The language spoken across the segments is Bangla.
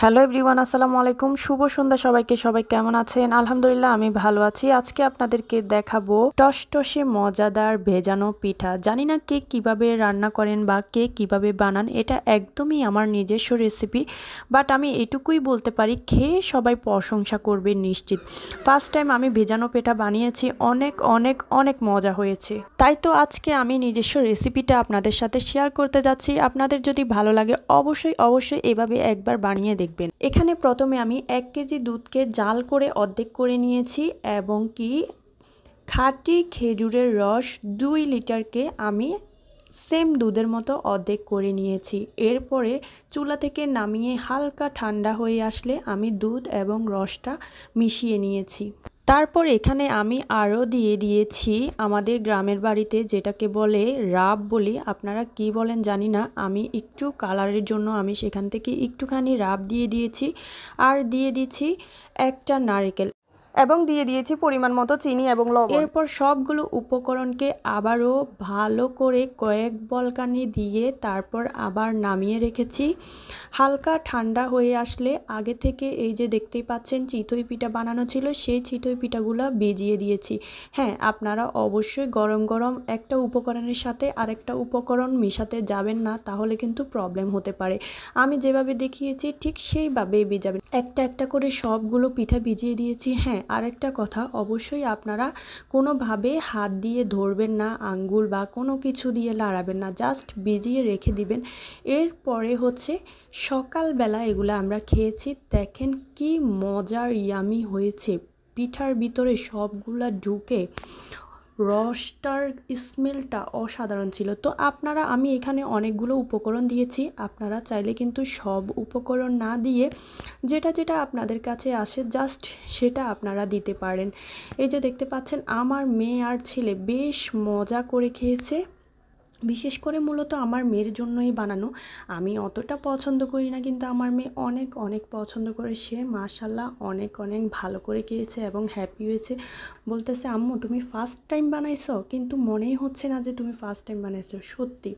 হ্যালো এভরিওয়ান, আসসালামু আলাইকুম। শুভ সন্ধ্যা সবাইকে। সবাই কেমন আছেন? আলহামদুলিল্লাহ আমি ভালো আছি। আজকে আপনাদেরকে দেখাবো টসটসে মজাদার ভেজানো পিঠা। জানি না কে কিভাবে রান্না করেন বা কে কিভাবে বানান, এটা একদমই আমার নিজস্ব রেসিপি, বাট আমি এটুকুই বলতে পারি খেয়ে সবাই প্রশংসা করবে নিশ্চিত। ফার্স্ট টাইম আমি ভেজানো পিঠা বানিয়েছি, অনেক অনেক অনেক মজা হয়েছে। তাই তো আজকে আমি নিজস্ব রেসিপিটা আপনাদের সাথে শেয়ার করতে যাচ্ছি। আপনাদের যদি ভালো লাগে অবশ্যই অবশ্যই এভাবে একবার বানিয়ে দেখবেন। এখানে প্রথমে আমি 1 কেজি দুধকে জাল করে অর্ধেক করে নিয়েছি এবং কি খাঁটি খেজুরের রস 2 লিটারকে আমি সেম দুধের মতো অর্ধেক করে নিয়েছি। এরপরে চুলা থেকে নামিয়ে হালকা ঠান্ডা হয়ে আসলে আমি দুধ এবং রসটা মিশিয়ে নিয়েছি। তারপর এখানে আমি আরও দিয়ে দিয়েছি আমাদের গ্রামের বাড়িতে যেটাকে বলে রাব বলি, আপনারা কি বলেন জানি না। আমি একটু কালারের জন্য আমি সেখান থেকে একটুখানি রাব দিয়ে দিয়েছি, আর দিয়ে দিচ্ছি একটা নারকেল এবং দিয়ে দিয়েছি পরিমাণ মতো চিনি এবং লবণ। এরপর সবগুলো উপকরণকে আবারও ভালো করে কয়েক বলকানি দিয়ে তারপর আবার নামিয়ে রেখেছি। হালকা ঠান্ডা হয়ে আসলে আগে থেকে এই যে দেখতেই পাচ্ছেন চিতই পিঠা বানানো ছিল, সেই চিতই পিঠাগুলো ভিজিয়ে দিয়েছি। হ্যাঁ, আপনারা অবশ্যই গরম গরম একটা উপকরণের সাথে আরেকটা উপকরণ মেশাতে যাবেন না, তাহলে কিন্তু প্রবলেম হতে পারে। আমি যেভাবে দেখিয়েছি ঠিক সেইভাবেই ভিজাবেন। একটা একটা করে সবগুলো পিঠা ভিজিয়ে দিয়েছি। হ্যাঁ, আরেকটা কথা, অবশ্যই আপনারা কোনোভাবে হাত দিয়ে ধরবেন না, আঙ্গুল বা কোনো কিছু দিয়ে লাড়াবেন না, জাস্ট ভিজিয়ে রেখে দিবেন। এরপরে হচ্ছে সকালবেলা এগুলো আমরা খেয়েছি, দেখেন কি মজার ইয়ামি হয়েছে। পিঠার ভিতরে সবগুলা ঢুকে রসটার স্মেলটা অসাধারণ ছিল। তো আমি এখানে অনেকগুলো উপকরণ দিয়েছি, আপনারা চাইলে কিন্তু সব উপকরণ না দিয়ে যেটা যেটা আপনাদের কাছে আসে জাস্ট সেটা আপনারা দিতে পারেন। এই যে দেখতে পাচ্ছেন আমার মেয়ে আর ছেলে বেশ মজা করে খেয়েছে। বিশেষ করে মূলত আমার মেয়ের জন্যই বানানো। আমি অতটা পছন্দ করি না, কিন্তু আমার মেয়ে অনেক অনেক পছন্দ করে। সে মাশাল্লাহ অনেক অনেক ভালো করে খেয়েছে এবং হ্যাপি হয়েছে। বলতেছে, আম্মু তুমি ফার্স্ট টাইম বানাইছো, কিন্তু মনেই হচ্ছে না যে তুমি ফার্স্ট টাইম বানাইছো। সত্যি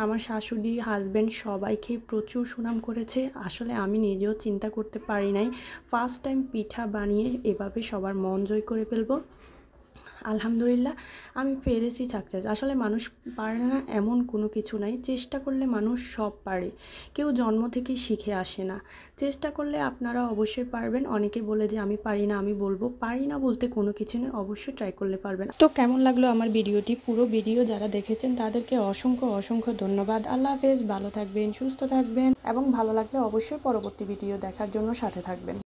আমার শাশুড়ি, হাজব্যান্ড সবাই খেয়ে প্রচুর সুনাম করেছে। আসলে আমি নিজেও চিন্তা করতে পারি নাই ফার্স্ট টাইম পিঠা বানিয়ে এভাবে সবার মন জয় করে ফেলবো। আলহামদুলিল্লাহ আমি পেরেছি সাকসেস। আসলে মানুষ পারে না এমন কোনো কিছু নাই, চেষ্টা করলে মানুষ সব পারে। কেউ জন্ম থেকেই শিখে আসে না, চেষ্টা করলে আপনারা অবশ্যই পারবেন। অনেকে বলে যে আমি পারি না, আমি বলবো পারি না বলতে কোনো কিছু নেই, অবশ্যই ট্রাই করলে পারবেন। তো কেমন লাগলো আমার ভিডিওটি? পুরো ভিডিও যারা দেখেছেন তাদেরকে অসংখ্য অসংখ্য ধন্যবাদ। আল্লাহ হাফেজ, ভালো থাকবেন, সুস্থ থাকবেন এবং ভালো লাগলে অবশ্যই পরবর্তী ভিডিও দেখার জন্য সাথে থাকবেন।